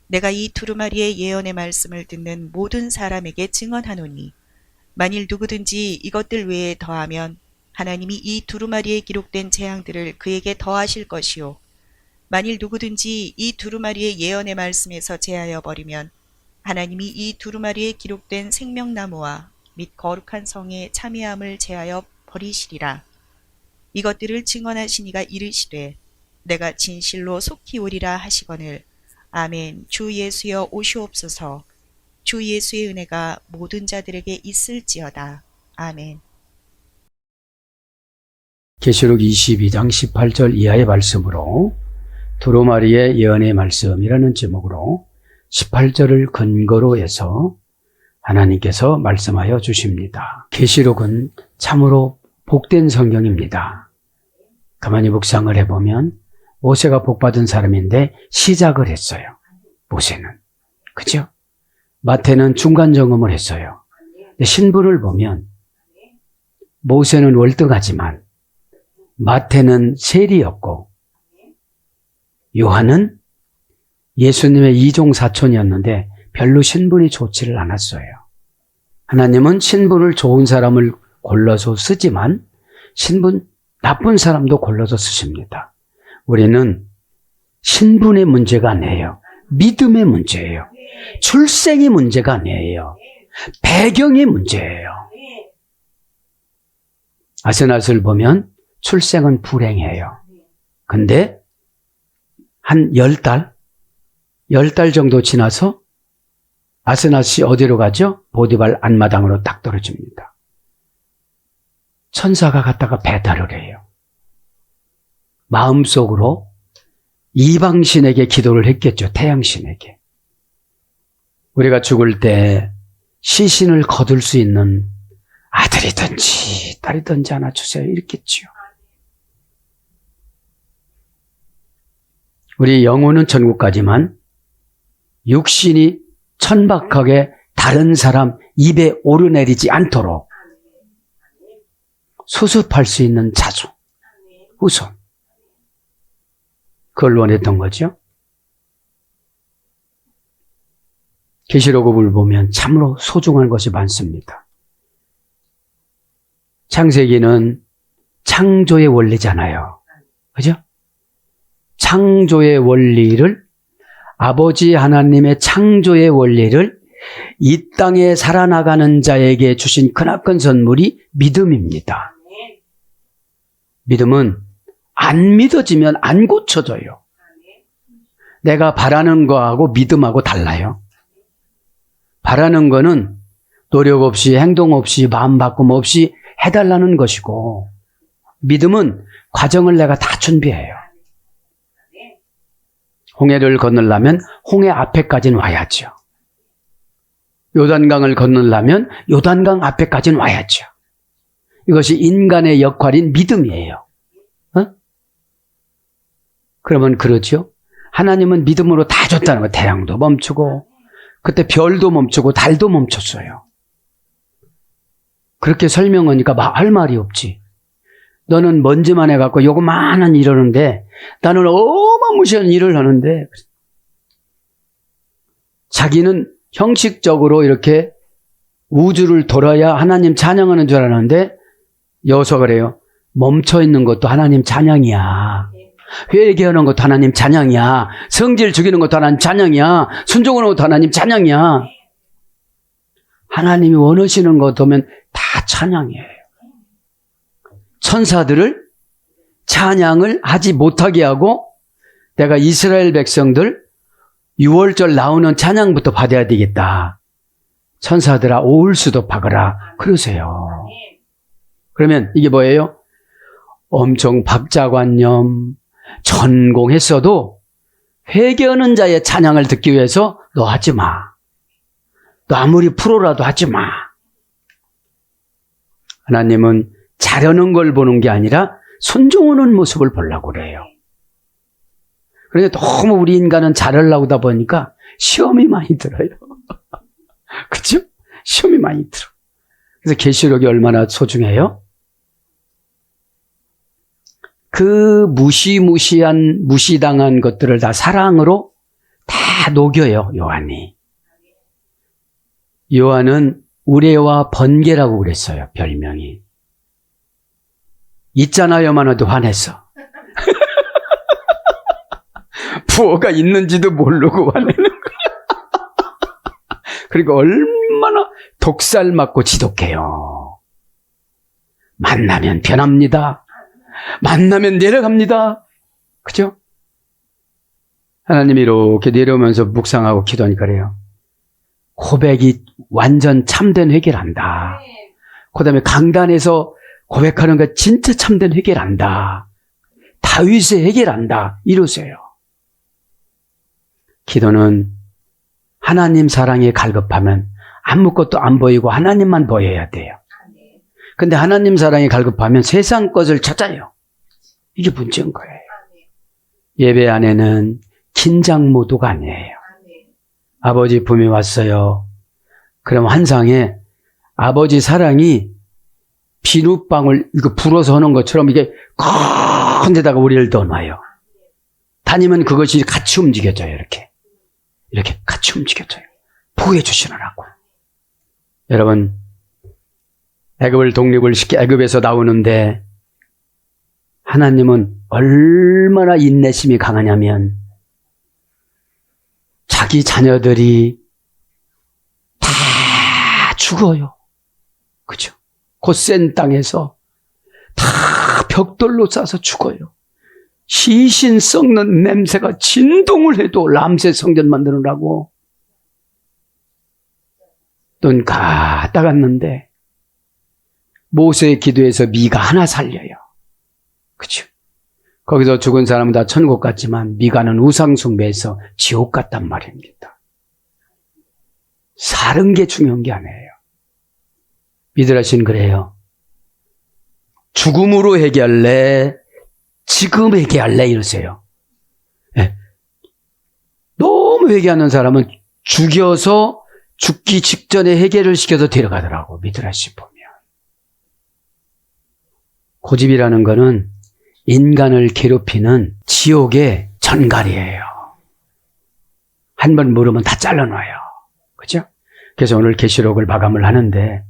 내가 이 두루마리의 예언의 말씀을 듣는 모든 사람에게 증언하노니 만일 누구든지 이것들 외에 더하면 하나님이 이 두루마리에 기록된 재앙들을 그에게 더하실 것이요 만일 누구든지 이 두루마리의 예언의 말씀에서 제하여 버리면 하나님이 이 두루마리에 기록된 생명나무와 및 거룩한 성의 참여함을 제하여 버리시리라. 이것들을 증언하신 이가 이르시되 내가 진실로 속히 오리라 하시거늘 아멘. 주 예수여 오시옵소서. 주 예수의 은혜가 모든 자들에게 있을지어다. 아멘. 계시록 22장 18절 이하의 말씀으로 두루마리의 예언의 말씀이라는 제목으로 18절을 근거로 해서 하나님께서 말씀하여 주십니다. 계시록은 참으로 복된 성경입니다. 가만히 묵상을 해보면 모세가 복받은 사람인데 시작을 했어요. 모세는. 그죠? 마태는 중간 점검을 했어요. 근데 신분을 보면 모세는 월등하지만 마태는 세리였고 요한은 예수님의 이종 사촌이었는데 별로 신분이 좋지를 않았어요. 하나님은 신분을 좋은 사람을 골라서 쓰지만 신분 나쁜 사람도 골라서 쓰십니다. 우리는 신분의 문제가 아니에요. 믿음의 문제예요. 출생의 문제가 아니에요. 배경의 문제예요. 아스낫을 보면 출생은 불행해요. 근데 한 10달 정도 지나서 아스낫이 어디로 가죠? 보디발 안마당으로 딱 떨어집니다. 천사가 갔다가 배달을 해요. 마음속으로 이방신에게 기도를 했겠죠. 태양신에게. 우리가 죽을 때 시신을 거둘 수 있는 아들이든지 딸이든지 하나 주세요. 이랬겠지요. 우리 영혼은 천국 가지만 육신이 천박하게 다른 사람 입에 오르내리지 않도록 수습할 수 있는 자주, 후손. 그걸 원했던 거죠. 계시록을 보면 참으로 소중한 것이 많습니다. 창세기는 창조의 원리잖아요. 그죠? 창조의 원리를, 아버지 하나님의 창조의 원리를 이 땅에 살아나가는 자에게 주신 크나큰 선물이 믿음입니다. 믿음은 안 믿어지면 안 고쳐져요. 내가 바라는 거하고 믿음하고 달라요. 바라는 거는 노력 없이, 행동 없이, 마음 바꿈 없이 해달라는 것이고, 믿음은 과정을 내가 다 준비해요. 홍해를 건너려면 홍해 앞에까지는 와야죠. 요단강을 건너려면 요단강 앞에까지는 와야죠. 이것이 인간의 역할인 믿음이에요. 그러면 그렇죠? 하나님은 믿음으로 다 줬다는 거예요. 태양도 멈추고 그때 별도 멈추고 달도 멈췄어요. 그렇게 설명하니까 할 말이 없지. 너는 먼지만 해갖고 요거만한 일을 하는데 나는 어마무시한 일을 하는데 자기는 형식적으로 이렇게 우주를 돌아야 하나님 찬양하는 줄 알았는데 여기서 그래요. 멈춰있는 것도 하나님 찬양이야. 회개하는 것도 하나님 찬양이야. 성질 죽이는 것도 하나님 찬양이야. 순종하는 것도 하나님 찬양이야. 하나님이 원하시는 것 보면 다 찬양이에요. 천사들을 찬양을 하지 못하게 하고 내가 이스라엘 백성들 6월절 나오는 찬양부터 받아야 되겠다. 천사들아 오울수도 박으라 그러세요. 그러면 이게 뭐예요? 엄청 박자관념 전공했어도 회개하는 자의 찬양을 듣기 위해서 너 하지 마. 너 아무리 프로라도 하지 마. 하나님은 잘하는 걸 보는 게 아니라 순종하는 모습을 보려고 그래요. 그런데 너무 우리 인간은 잘하려고 하다 보니까 시험이 많이 들어요. 그렇죠? 시험이 많이 들어. 그래서 계시록이 얼마나 소중해요? 그 무시당한 것들을 다 사랑으로 다 녹여요, 요한이. 요한은 우레와 번개라고 그랬어요, 별명이. 있잖아요만 해도 화냈어. 부어가 있는지도 모르고 화내는 거야. 그리고 얼마나 독살 맞고 지독해요. 만나면 변합니다. 만나면 내려갑니다. 그죠? 하나님이 이렇게 내려오면서 묵상하고 기도하니까 그래요. 고백이 완전 참된 회개란다. 그 다음에 강단에서 고백하는 거 진짜 참된 회개란다. 다윗의 회개란다. 이러세요. 기도는 하나님 사랑에 갈급하면 아무것도 안 보이고 하나님만 보여야 돼요. 근데 하나님 사랑에 갈급하면 세상 것을 찾아요. 이게 문제인 거예요. 예배 안에는 긴장 모드가 아니에요. 아버지 품이 왔어요. 그럼 환상에 아버지 사랑이 비눗방울 이거 불어서 하는 것처럼 이게 큰 데다가 우리를 넣어놔요. 다니면 그것이 같이 움직여져요. 이렇게 같이 움직여져요. 보호해 주시느라고. 여러분, 애굽을 독립을 시켜 애굽에서 나오는데 하나님은 얼마나 인내심이 강하냐면 자기 자녀들이 다 죽어요. 그죠? 곧센 땅에서 다 벽돌로 싸서 죽어요. 시신 썩는 냄새가 진동을 해도 람세 성전 만드느라고 눈 가다 갔는데 모세의 기도에서 미가 하나 살려요. 그죠? 거기서 죽은 사람은 다 천국 갔지만 미가는 우상 숭배해서 지옥 갔단 말입니다. 사는 게 중요한 게 아니에요. 미드라시는 그래요. 죽음으로 회개할래? 지금 회개할래? 이러세요. 네. 너무 회개하는 사람은 죽여서 죽기 직전에 회개를 시켜서 데려가더라고. 미드라시 보면. 고집이라는 거는 인간을 괴롭히는 지옥의 전갈이에요. 한 번 물으면 다 잘라놔요. 그죠? 그래서 오늘 계시록을 마감을 하는데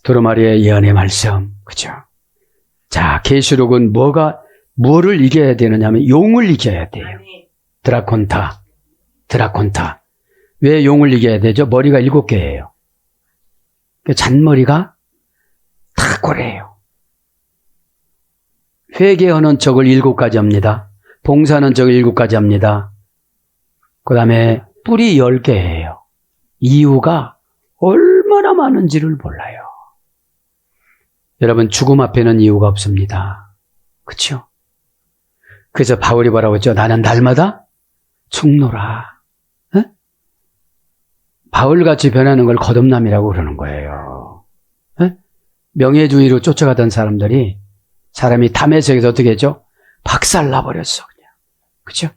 두루마리의 예언의 말씀, 그죠? 자, 계시록은 뭐를 이겨야 되느냐면 용을 이겨야 돼요. 드라콘타. 왜 용을 이겨야 되죠? 머리가 7개예요. 잔머리가 다 고래요. 회개하는 척을 7가지 합니다. 봉사하는 척을 7가지 합니다. 그 다음에 뿔이 10개예요. 이유가 얼마나 많은지를 몰라요. 여러분, 죽음 앞에는 이유가 없습니다. 그렇죠? 그래서 바울이 뭐라고 했죠? 나는 날마다 죽노라. 에? 바울같이 변하는 걸 거듭남이라고 그러는 거예요. 에? 명예주의로 쫓아가던 사람이 담에색에서 어떻게 했죠? 박살나버렸어, 그냥. 그죠?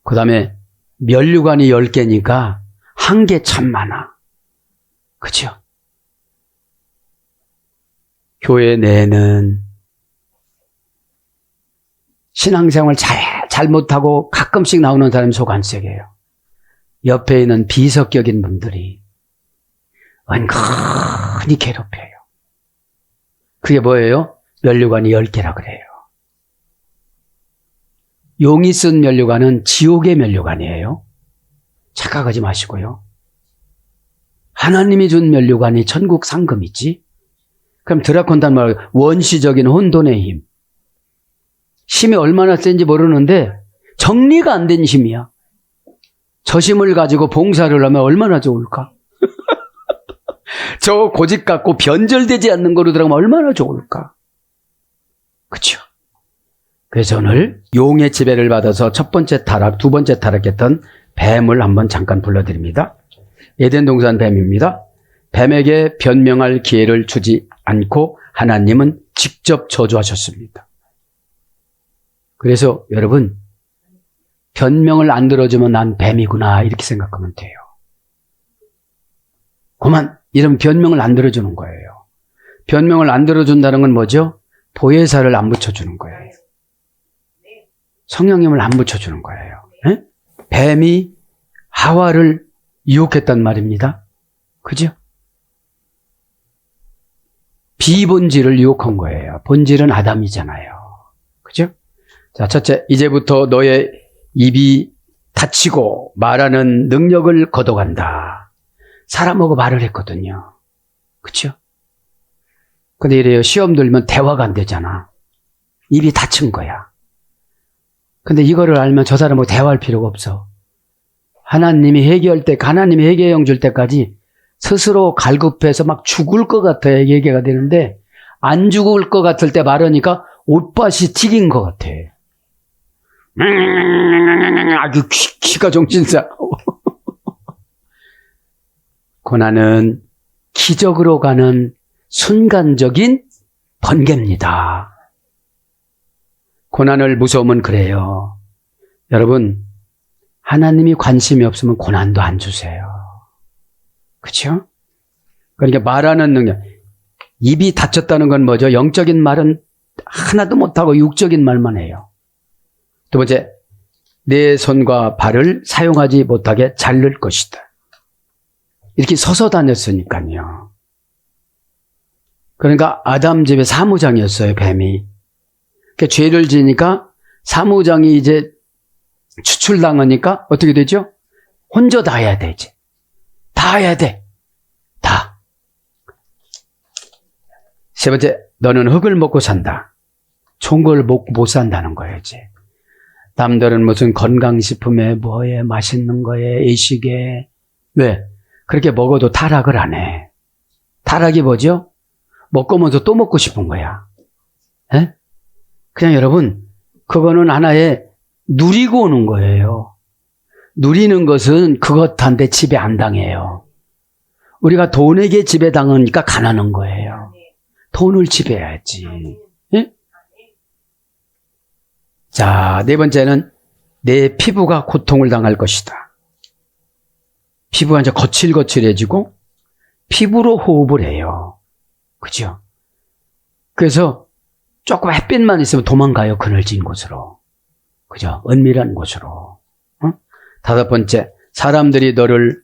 그 다음에 면류관이 10개니까 한 개 참 많아. 그죠? 교회 내에는 신앙생활 잘못하고 가끔씩 나오는 사람이 속 안색이에요. 옆에 있는 비석격인 분들이 은근히 괴롭혀요. 그게 뭐예요? 면류관이 10개라 그래요. 용이 쓴 면류관은 지옥의 면류관이에요. 착각하지 마시고요. 하나님이 준 면류관이 천국 상금이지. 그럼 드라콘단 말 원시적인 혼돈의 힘. 힘이 얼마나 센지 모르는데 정리가 안 된 힘이야. 저 힘을 가지고 봉사를 하면 얼마나 좋을까? 저 고집 갖고 변절되지 않는 거로 들어가면 얼마나 좋을까? 그렇죠? 그래서 오늘 용의 지배를 받아서 첫 번째 타락, 두 번째 타락했던 뱀을 한번 잠깐 불러드립니다. 에덴 동산 뱀입니다. 뱀에게 변명할 기회를 주지 않고 하나님은 직접 저주하셨습니다. 그래서 여러분, 변명을 안 들어주면 난 뱀이구나 이렇게 생각하면 돼요. 그만 이런 변명을 안 들어주는 거예요. 변명을 안 들어준다는 건 뭐죠? 보혜사를 안 붙여주는 거예요. 성령님을 안 붙여주는 거예요. 에? 뱀이 하와를 유혹했단 말입니다. 그죠? 비본질을 유혹한 거예요. 본질은 아담이잖아요. 그죠? 자, 첫째, 이제부터 너의 입이 닫히고 말하는 능력을 거둬간다. 사람하고 말을 했거든요. 그쵸? 근데 이래요. 시험 들면 대화가 안 되잖아. 입이 닫힌 거야. 근데 이거를 알면 저 사람하고 대화할 필요가 없어. 하나님이 해결영 줄 때까지 스스로 갈급해서 막 죽을 것 같아야 얘기가 되는데, 안 죽을 것 같을 때 말하니까 옷밭이 튀긴 것 같아. 아주 귀가 정신사. 고난은 기적으로 가는 순간적인 번개입니다. 고난을 무서우면 그래요. 여러분, 하나님이 관심이 없으면 고난도 안 주세요. 그렇죠? 그러니까 말하는 능력. 입이 닫혔다는 건 뭐죠? 영적인 말은 하나도 못하고 육적인 말만 해요. 두 번째, 내 손과 발을 사용하지 못하게 자를 것이다. 이렇게 서서 다녔으니까요. 그러니까 아담 집의 사무장이었어요, 뱀이. 그러니까 죄를 지니까 사무장이 이제 추출당하니까 어떻게 되죠? 혼자 다 해야 되지. 다 해야 돼. 다. 세 번째, 너는 흙을 먹고 산다. 좋은 걸 먹고 못 산다는 거예지. 남들은 무슨 건강식품에 뭐에 맛있는 거에 애식에 왜? 그렇게 먹어도 타락을 안 해. 타락이 뭐죠? 먹으면서 또 먹고 싶은 거야. 에? 그냥 여러분, 그거는 하나의 누리고 오는 거예요. 누리는 것은 그것한테 지배 안 당해요. 우리가 돈에게 지배 당하니까 가난한 거예요. 돈을 지배해야지. 예? 자, 네 번째는 내 피부가 고통을 당할 것이다. 피부가 이제 거칠거칠해지고 피부로 호흡을 해요. 그죠? 그래서 조금 햇빛만 있으면 도망가요. 그늘진 곳으로. 그죠? 은밀한 곳으로. 다섯 번째, 사람들이 너를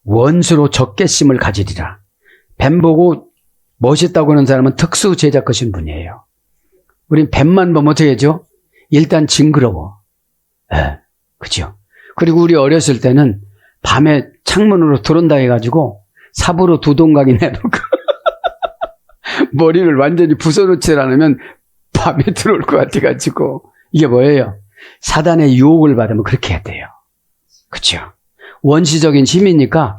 원수로 적개심을 가지리라. 뱀 보고 멋있다고 하는 사람은 특수 제작하신 분이에요. 우린 뱀만 보면 어떻게 하죠? 일단 징그러워. 예, 그죠? 그리고 우리 어렸을 때는 밤에 창문으로 들어온다 해가지고 삽으로 두 동강이 내놓고 머리를 완전히 부숴놓지 않으면 밤에 들어올 것 같아가지고. 이게 뭐예요? 사단의 유혹을 받으면 그렇게 해야 돼요. 그쵸? 원시적인 힘이니까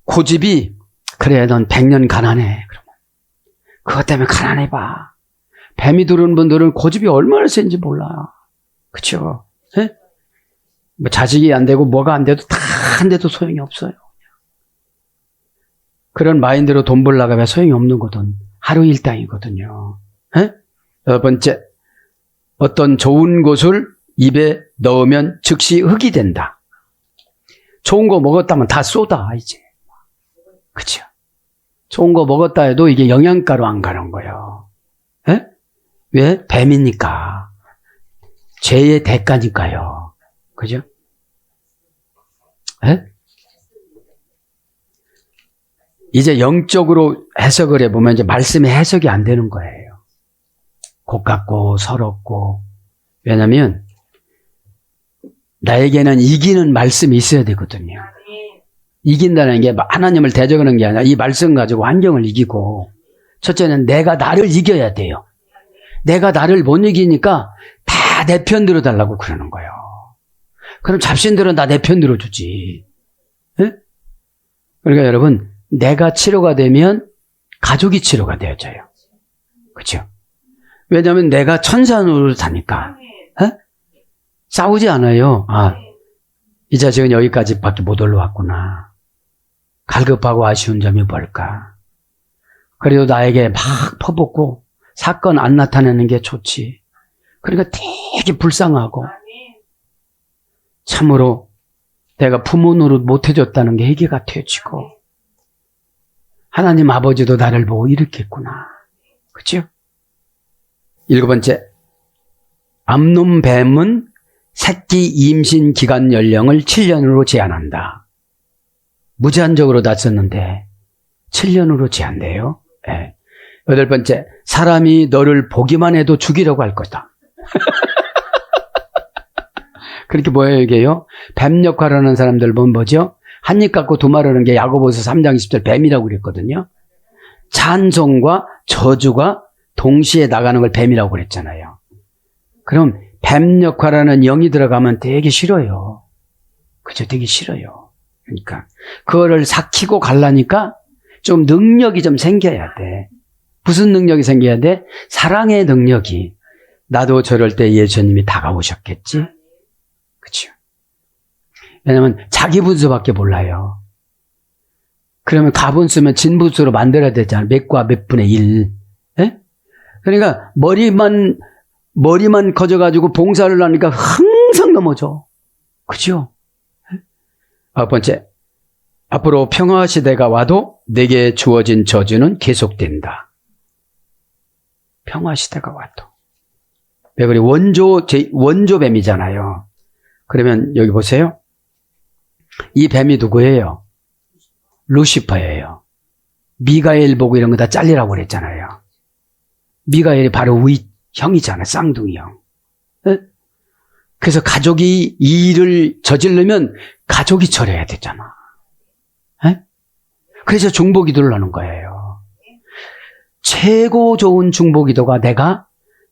고집이, 그래 넌 100년 가난해. 그러면 그것 때문에 가난해봐. 뱀이 들어오는 분들은 고집이 얼마나 센지 몰라. 그쵸? 예? 뭐 자식이 안 되고 뭐가 안 돼도 다 안 돼도 소용이 없어요. 그런 마인드로 돈 벌려고 하면 소용이 없는 거든. 하루 일당이거든요. 예? 여섯 번째, 어떤 좋은 것을 입에 넣으면 즉시 흙이 된다. 좋은 거 먹었다면 다 쏟아, 이제. 그쵸? 좋은 거 먹었다 해도 이게 영양가로 안 가는 거예요. 예? 왜? 뱀이니까. 죄의 대가니까요. 그죠? 예? 이제 영적으로 해석을 해보면 이제 말씀의 해석이 안 되는 거예요. 고깝고 서럽고. 왜냐면 나에게는 이기는 말씀이 있어야 되거든요. 이긴다는 게 하나님을 대적하는 게 아니라 이 말씀 가지고 환경을 이기고, 첫째는 내가 나를 이겨야 돼요. 내가 나를 못 이기니까 다 내 편 들어달라고 그러는 거예요. 그럼 잡신들은 다 내 편 들어주지. 네? 그러니까 여러분, 내가 치료가 되면 가족이 치료가 되어져요. 그렇죠? 왜냐하면 내가 천산으로 사니까. 네? 싸우지 않아요. 아, 이 자식은 여기까지밖에 못 올라왔구나. 갈급하고 아쉬운 점이 뭘까? 그래도 나에게 막 퍼붓고 사건 안 나타내는 게 좋지. 그러니까 되게 불쌍하고, 참으로 내가 부모 노릇 못 해줬다는 게 회개가 되어지고, 하나님 아버지도 나를 보고 이렇게 했구나. 그렇죠? 일곱 번째, 암놈 뱀은 새끼 임신 기간 연령을 7년으로 제한한다. 무제한적으로 다 썼는데 7년으로 제한돼요. 네. 8번째, 사람이 너를 보기만 해도 죽이려고 할 거다. 그렇게 뭐예요, 이게요? 뱀 역할하는 사람들 보면 뭐죠? 한 입 갖고 두 말 하는 게 야고보서 3장 20절 뱀이라고 그랬거든요. 찬송과 저주가 동시에 나가는 걸 뱀이라고 그랬잖아요. 그럼 뱀 역할하는 영이 들어가면 되게 싫어요. 그죠? 되게 싫어요. 그러니까 그거를 삭히고 가려니까 좀 능력이 좀 생겨야 돼. 무슨 능력이 생겨야 돼? 사랑의 능력이. 나도 저럴 때 예수님이 다가오셨겠지? 그렇죠? 왜냐면 자기 분수밖에 몰라요. 그러면 가분수면 진분수로 만들어야 되잖아요. 몇과 몇 분의 1. 예? 그러니까 머리만 커져가지고 봉사를 하니까 항상 넘어져. 그죠? 9번째, 앞으로 평화 시대가 와도 내게 주어진 저주는 계속된다. 평화 시대가 와도. 왜 그래? 원조 뱀이잖아요. 그러면 여기 보세요. 이 뱀이 누구예요? 루시퍼예요. 미가엘 보고 이런 거 다 잘리라고 그랬잖아요. 미가엘이 바로 우리 형이잖아. 쌍둥이 형. 에? 그래서 가족이 이 일을 저지르면 가족이 처리해야 되잖아. 에? 그래서 중보기도를 하는 거예요. 최고 좋은 중보기도가 내가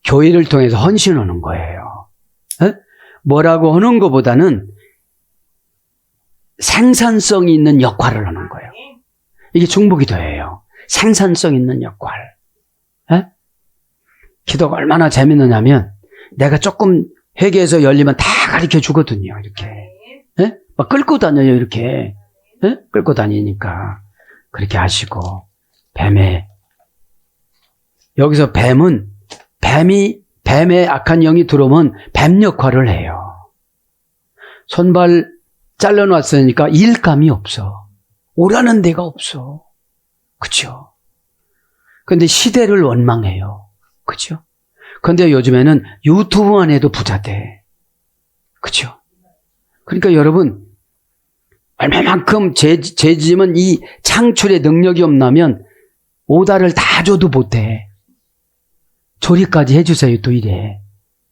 교회를 통해서 헌신하는 거예요. 에? 뭐라고 하는 것보다는 생산성이 있는 역할을 하는 거예요. 이게 중보기도예요. 생산성 있는 역할. 에? 기도가 얼마나 재밌느냐면 내가 조금 회개해서 열리면 다 가르쳐 주거든요. 이렇게. 에? 막 끌고 다녀요. 이렇게. 에? 끌고 다니니까 그렇게 하시고. 여기서 뱀의 악한 영이 들어오면 뱀 역할을 해요. 손발 잘라놨으니까 일감이 없어. 오라는 데가 없어. 그쵸? 근데 시대를 원망해요. 그쵸? 근데 요즘에는 유튜브만 해도 부자 돼. 그쵸? 그러니까 여러분, 얼마만큼 제 짐은 이 창출의 능력이 없나면 오다를 다 줘도 못해. 조리까지 해주세요, 또 이래.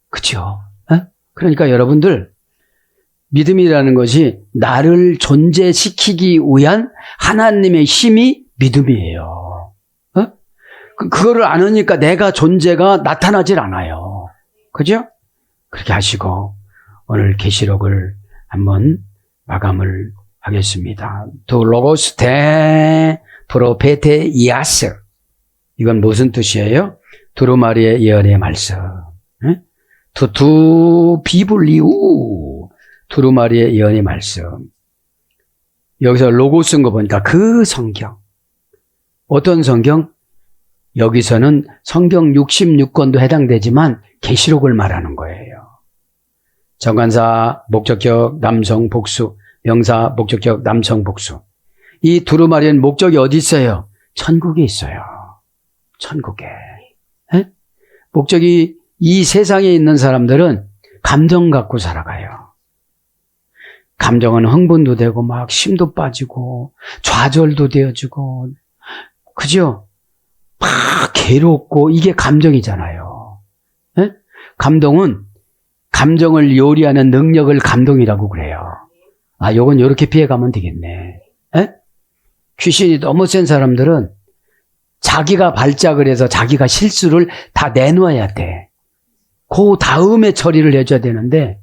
그쵸? 에? 그러니까 여러분들, 믿음이라는 것이 나를 존재시키기 위한 하나님의 힘이 믿음이에요. 어? 그거를 안 하니까 내가 존재가 나타나질 않아요. 그죠? 그렇게 하시고 오늘 계시록을 한번 마감을 하겠습니다. 두 로고스 테 프로페테 이아스. 이건 무슨 뜻이에요? 두루마리의 예언의 말씀. 두 비블리우. 두루마리의 예언의 말씀. 여기서 로고 쓴 거 보니까 그 성경. 어떤 성경? 여기서는 성경 66권도 해당되지만 계시록을 말하는 거예요. 정관사, 목적격, 남성, 복수, 명사, 목적격, 남성, 복수. 이 두루마리는 목적이 어디 있어요? 천국에 있어요. 천국에. 에? 목적이 이 세상에 있는 사람들은 감정 갖고 살아가요. 감정은 흥분도 되고 막 힘도 빠지고 좌절도 되어지고 그죠? 막 괴롭고 이게 감정이잖아요. 에? 감동은 감정을 요리하는 능력을 감동이라고 그래요. 아, 요건 요렇게 피해가면 되겠네. 에? 귀신이 너무 센 사람들은 자기가 발작을 해서 자기가 실수를 다 내놓아야 돼. 그 다음에 처리를 해줘야 되는데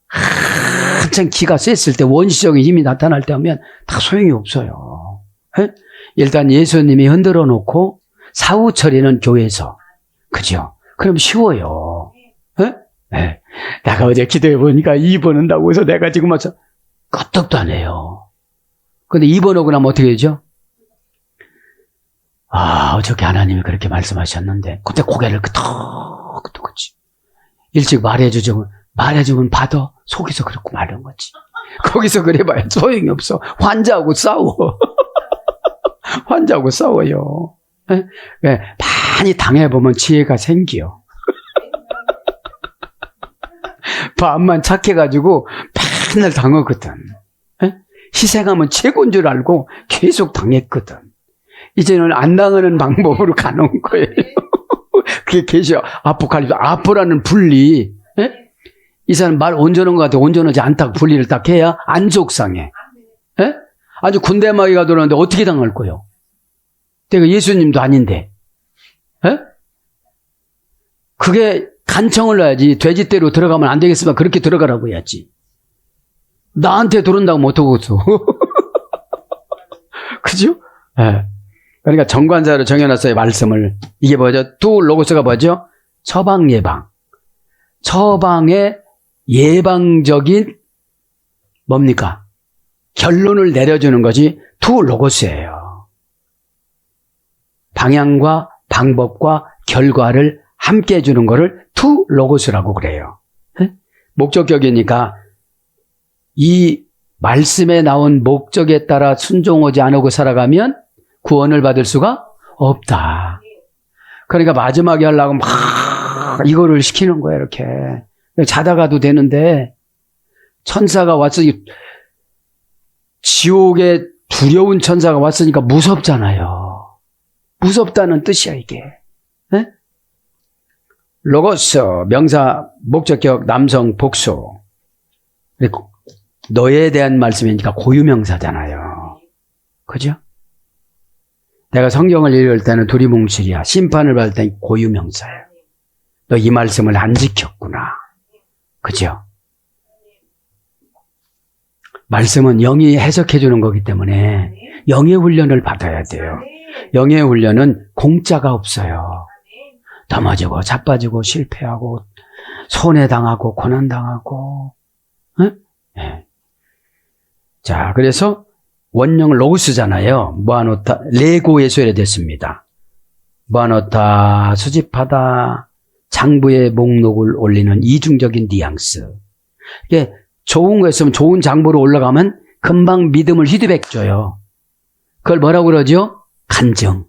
한참 기가 셌을 때 원시적인 힘이 나타날 때 하면 다 소용이 없어요. 에? 일단 예수님이 흔들어 놓고 사후 처리는 교회에서. 그죠? 그럼 쉬워요. 에? 네. 내가 어제 기도해 보니까 2번 한다고 해서 내가 지금 와서 끄떡도 안 해요. 근데 2번 오고 나면 어떻게 되죠? 아, 어저께 하나님이 그렇게 말씀하셨는데 그때 고개를 끄덕끄덕 그치? 일찍 말해주면 받아. 속에서 그렇고 말하는 거지. 거기서 그래봐야 소용이 없어. 환자하고 싸워. 환자하고 싸워요. 왜? 많이 당해보면 지혜가 생겨. 마음만 착해가지고 맨날 당하거든. 에? 희생하면 최고인 줄 알고 계속 당했거든. 이제는 안 당하는 방법으로 가는 거예요. 그게 계셔. 아포칼립스. 아포라는 분리. 에? 이 사람 말 온전한 것 같아. 온전하지 않다고 분리를 딱 해야 안 속상해. 에? 아주 군대마귀 가들었는데 어떻게 당할 거요? 내가 예수님도 아닌데. 에? 그게 간청을 놔야지. 돼지떼로 들어가면 안 되겠으면 그렇게 들어가라고 해야지. 나한테 들어온다고 못하고서. 그죠? 예. 그러니까 정관사로 정해놨어요, 말씀을. 이게 뭐죠? 두 로고스가 뭐죠? 처방 예방. 처방의 예방적인 뭡니까? 결론을 내려주는 것이 두 로고스예요. 방향과 방법과 결과를 함께 해주는 것을 투 로고스라고 그래요. 네? 목적격이니까 이 말씀에 나온 목적에 따라 순종하지 않고 살아가면 구원을 받을 수가 없다. 그러니까 마지막에 하려고 막 이거를 시키는 거예요. 이렇게 자다가도 되는데 천사가 왔어. 지옥에 두려운 천사가 왔으니까 무섭잖아요. 무섭다는 뜻이야 이게. 네? 로고스, 명사, 목적격, 남성, 복수. 너에 대한 말씀이니까 고유명사잖아요. 그죠? 내가 성경을 읽을 때는 두리뭉실이야. 심판을 받을 때는 고유명사예요. 너 이 말씀을 안 지켰구나. 그죠? 말씀은 영이 해석해 주는 거기 때문에 영의 훈련을 받아야 돼요. 영의 훈련은 공짜가 없어요. 넘어지고 자빠지고 실패하고 손해당하고 고난당하고. 응? 네. 자, 그래서 원형 로고스잖아요. 모아놓다, 레고의 소리됐습니다. 모아놓다, 수집하다, 장부의 목록을 올리는 이중적인 뉘앙스. 이게 좋은 거 있으면 좋은 장부로 올라가면 금방 믿음을 피드백 줘요. 그걸 뭐라고 그러죠? 간증.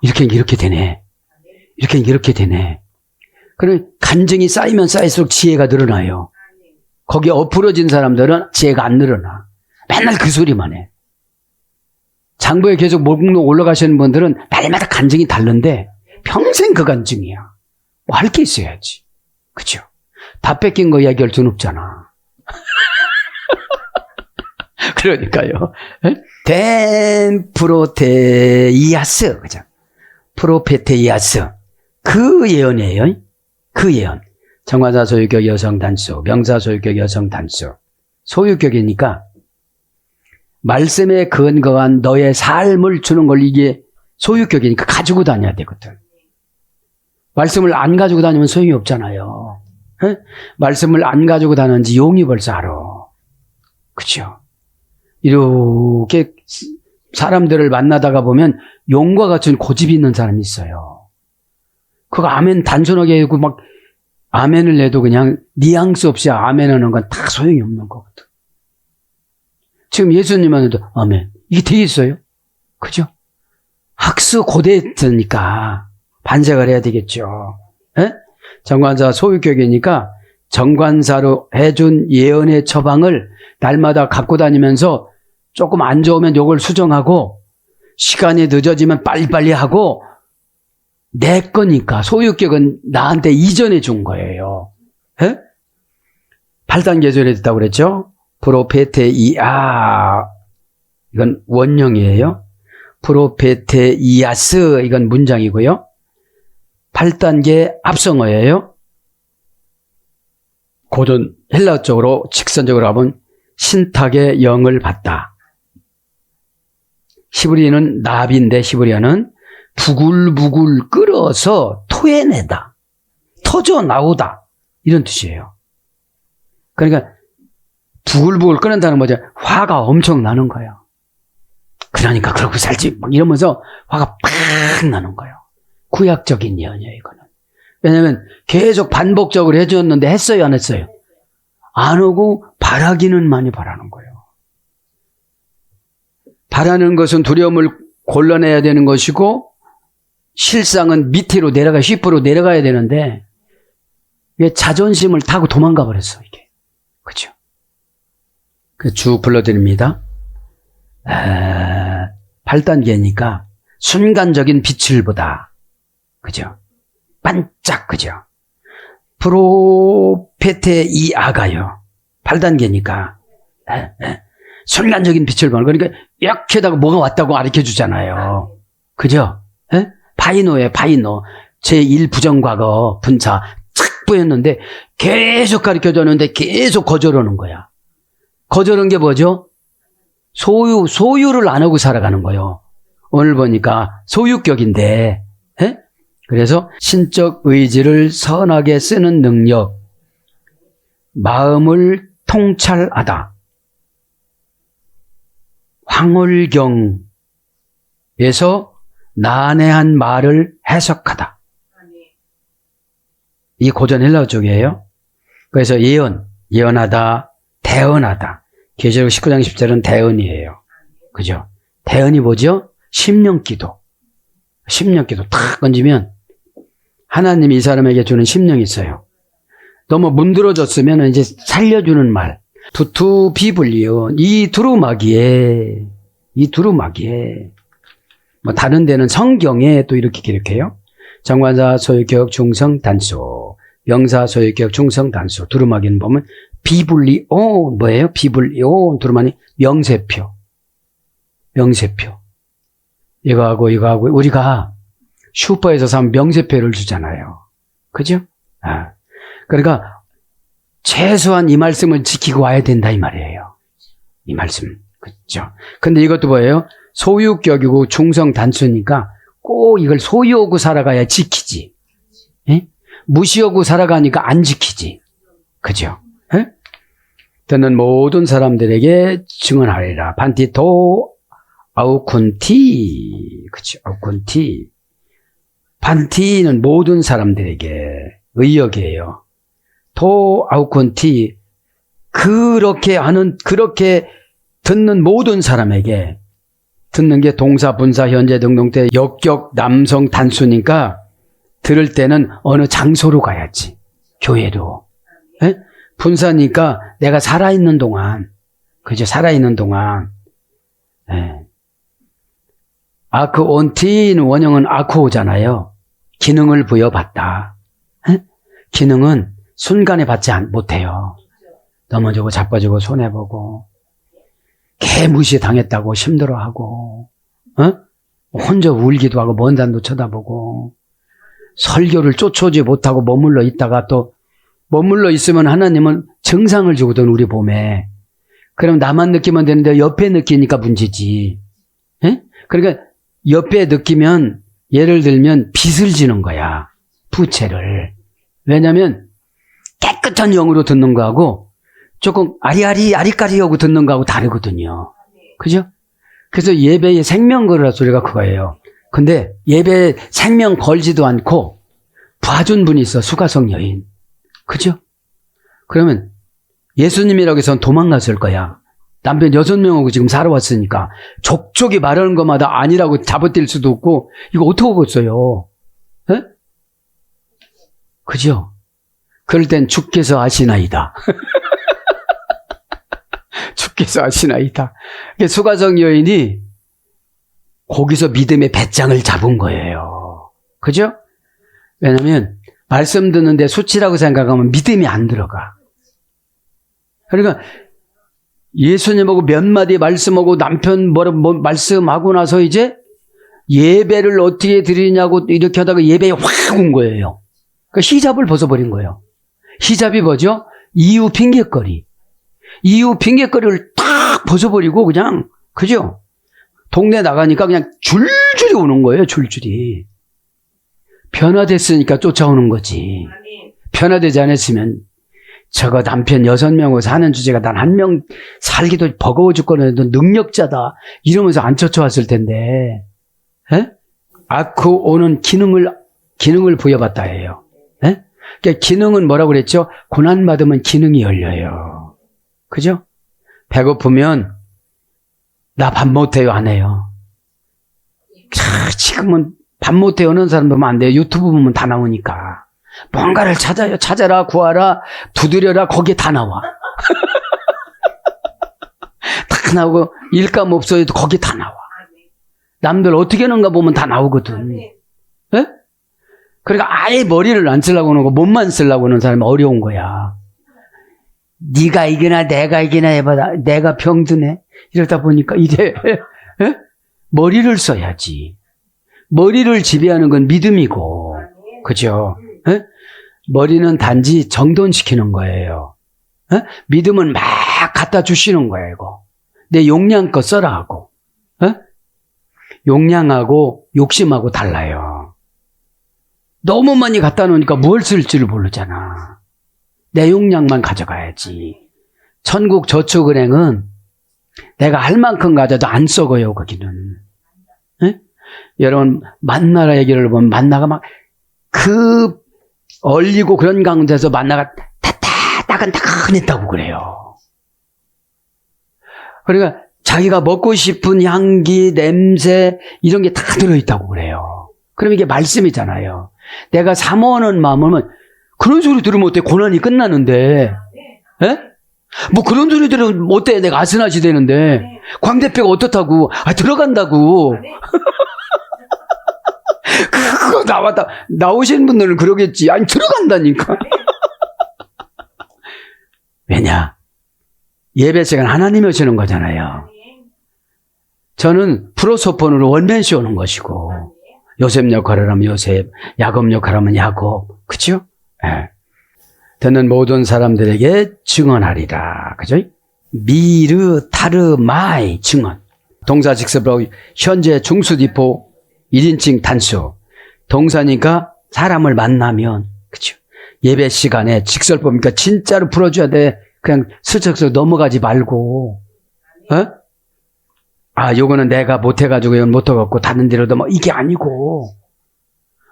이렇게 되네. 이렇게 되네. 그럼 간증이 쌓이면 쌓일수록 지혜가 늘어나요. 거기에 엎으러진 사람들은 지혜가 안 늘어나. 맨날 그 소리만 해. 장부에 계속 목록 올라가시는 분들은 날마다 간증이 다른데 평생 그 간증이야. 뭐 할 게 있어야지. 그죠? 다 뺏긴 거 이야기할 수는 없잖아. 그러니까요. 덴 프로테이아스. 그죠? 프로페테이아스. 그 예언이에요. 그 예언. 정관사 소유격 여성 단수, 명사 소유격 여성 단수. 소유격이니까 말씀에 근거한 너의 삶을 주는 걸 이게 소유격이니까 가지고 다녀야 되거든. 말씀을 안 가지고 다니면 소용이 없잖아요. 에? 말씀을 안 가지고 다니는지 용이 벌써 알아. 그죠? 이렇게 사람들을 만나다가 보면 용과 같은 고집이 있는 사람이 있어요. 그거 아멘 단순하게 하고 막 아멘을 내도 그냥 뉘앙스 없이 아멘하는 건 다 소용이 없는 거거든. 지금 예수님한테도 아멘. 이게 되겠어요? 그죠? 학수 고대했으니까 반색을 해야 되겠죠. 에? 정관사 소유격이니까 정관사로 해준 예언의 처방을 날마다 갖고 다니면서 조금 안 좋으면 요걸 수정하고 시간이 늦어지면 빨리빨리 하고 내 거니까 소유격은 나한테 이전해 준 거예요. 에? 8단계 소리 됐다고 그랬죠? 프로페테이아 이건 원형이에요. 프로페테이아스 이건 문장이고요. 8단계 합성어예요. 고전 헬라 쪽으로 직선적으로 하면 신탁의 영을 받다. 히브리어는 나비인데 히브리어는 부글부글 끓어서 토해내다. 터져 나오다. 이런 뜻이에요. 그러니까 부글부글 끓는다는 뭐죠? 화가 엄청 나는 거예요. 그러니까 그러고 살지 막 이러면서 화가 팍 나는 거예요. 구약적인 예언이에요, 이거는. 왜냐하면 계속 반복적으로 해주었는데 했어요, 안 했어요? 안 하고 바라기는 많이 바라는 거예요. 바라는 것은 두려움을 골라내야 되는 것이고 실상은 밑으로 내려가 10% 내려가야 되는데 이게 자존심을 타고 도망가 버렸어, 이게. 그죠? 쭉 불러드립니다. 8단계니까 순간적인 빛을 보다. 그죠? 반짝, 그죠? 프로페테 이 아가요. 8단계니까. 순간적인 빛을 보는. 그러니까 이렇게다가 뭐가 왔다고 가르쳐 주잖아요. 그죠? 바이노예요, 바이노. 제1 부정과거 분사 착 보였는데 계속 가르쳐 줬는데 계속 거절하는 거야. 거절한 게 뭐죠? 소유를 안 하고 살아가는 거예요. 오늘 보니까 소유격인데, 그래서 신적 의지를 선하게 쓰는 능력, 마음을 통찰하다. 황홀경에서 난해한 말을 해석하다. 이 고전 헬라어 쪽이에요. 그래서 예언하다, 대언하다. 계시록 19장 10절은 대언이에요. 그죠? 대언이 뭐죠? 심령기도. 심령기도 탁 던지면 하나님이 이 사람에게 주는 심령이 있어요. 너무 문드러졌으면 이제 살려주는 말. 투투 비블리온 이 두루마기에 뭐 다른 데는 성경에 또 이렇게 기록해요. 정관사 소유격 중성 단수, 명사 소유격 중성 단수. 두루마기는 보면 비블리온 뭐예요? 비블리온 두루마니 명세표. 이거하고 우리가 슈퍼에서 사면 명세표를 주잖아요. 그죠? 그러니까 최소한 이 말씀을 지키고 와야 된다 이 말이에요. 이 말씀. 그죠? 근데 이것도 뭐예요? 소유격이고 중성 단수니까 꼭 이걸 소유하고 살아가야 지키지. 무시하고 살아가니까 안 지키지. 그죠? 듣는 모든 사람들에게 증언하리라. 반티토 아우쿤티. 그죠? 아우쿤티. 반티는 모든 사람들에게 의역이에요. 도 아우콘티 그렇게 듣는 모든 사람에게 듣는 게 동사, 분사, 현재, 등동태, 역격, 남성 단수니까 들을 때는 어느 장소로 가야지. 교회로. 분사니까 내가 살아있는 동안, 그죠? 살아있는 동안. 아크온티는 원형은 아쿠오잖아요. 기능을 부여받다. 기능은 순간에 받지 못해요. 넘어지고 자빠지고 손해보고 개 무시 당했다고 힘들어하고 혼자 울기도 하고 먼 산도 쳐다보고 설교를 쫓아오지 못하고 머물러 있다가 또 머물러 있으면 하나님은 증상을 주거든 우리 몸에. 그럼 나만 느끼면 되는데 옆에 느끼니까 문제지. 그러니까 옆에 느끼면 예를 들면 빚을 지는 거야. 부채를. 왜냐하면 깨끗한 영으로 듣는 거하고 조금 아리까리하고 듣는 거하고 다르거든요. 그죠? 그래서 예배에 생명 걸으라 소리가 그거예요. 근데 예배에 생명 걸지도 않고 봐준 분이 있어. 수가성 여인. 그죠? 그러면 예수님이라고 해서 도망갔을 거야. 남편 6명하고 지금 살아왔으니까 족족이 말하는 것마다 아니라고 잡아뛸 수도 없고 이거 어떻게 하겠어요? 그죠? 그럴 땐 주께서 아시나이다. 주께서 아시나이다. 수가성 여인이 거기서 믿음의 배짱을 잡은 거예요. 그죠? 왜냐면 말씀 듣는데 수치라고 생각하면 믿음이 안 들어가. 그러니까 예수님하고 몇 마디 말씀하고 남편 말씀하고 나서 이제 예배를 어떻게 드리냐고 이렇게 하다가 예배에 확 온 거예요. 그러니까 히잡을 벗어버린 거예요. 히잡이 뭐죠? 이유 핑계거리. 이유 핑계거리를 딱 벗어버리고 그냥, 그죠? 동네 나가니까 그냥 줄줄이 오는 거예요, 줄줄이. 변화됐으니까 쫓아오는 거지. 변화되지 않았으면 저거 남편 6명하고 사는 주제가 난 1명 살기도 버거워 죽거든. 능력자다. 이러면서 안 쫓아왔을 텐데. 아쿠오는 기능을 부여받다 해요. 그러니까 기능은 뭐라고 그랬죠? 고난받으면 기능이 열려요. 그죠? 배고프면 나 밥 못해요 안 해요. 지금은 밥 못해요 하는 사람 보면 안 돼요. 유튜브 보면 다 나오니까. 뭔가를 찾아요. 찾아라, 구하라, 두드려라, 거기에 다 나와. 다 나오고, 일감 없어도 거기에 다 나와. 남들 어떻게 하는가 보면 다 나오거든. 예? 그러니까 아예 머리를 안 쓰려고 하는 거, 몸만 쓰려고 하는 사람이 어려운 거야. 네가 이기나 내가 이기나 해봐. 내가 병드네. 이러다 보니까 이래. 예? 머리를 써야지. 머리를 지배하는 건 믿음이고, 그죠? 예? 머리는 단지 정돈시키는 거예요. 예? 믿음은 막 갖다 주시는 거예요, 이거. 내 용량껏 써라 하고. 예? 용량하고 욕심하고 달라요. 너무 많이 갖다 놓으니까 뭘 쓸지를 모르잖아. 내 용량만 가져가야지. 천국 저축은행은 내가 할 만큼 가져도 안 썩어요, 거기는. 예? 여러분, 만나라 얘기를 보면 만나가 막 얼리고 그런 가운데서 만나가 따끈따끈했다고 그래요. 그러니까 자기가 먹고 싶은 향기, 냄새 이런 게 다 들어있다고 그래요. 그럼 이게 말씀이잖아요. 내가 사모하는 마음은 그런 소리 들으면 어때? 고난이 끝나는데. 예? 뭐 그런 소리 들으면 어때? 내가 아스나시 되는데. 광 대표가 어떻다고? 들어간다고. 그거 나오신 분들은 그러겠지. 아니, 들어간다니까. 왜냐? 예배 시간 하나님이 오시는 거잖아요. 저는 프로소폰으로 원맨시 오는 것이고, 요셉 역할을 하면 요셉, 야곱 역할을 하면 야곱. 그죠? 예. 듣는 모든 사람들에게 증언하리라. 그죠? 미르, 타르, 마이 증언. 동사 직습으로 현재 중수디포 1인칭 단수. 동사니까 사람을 만나면, 그죠? 예배 시간에 직설법이니까 진짜로 풀어줘야 돼. 그냥 슬쩍슬쩍 넘어가지 말고, 요거는 내가 못해가지고 이건 못해갖고 다른 데로도 뭐 이게 아니고,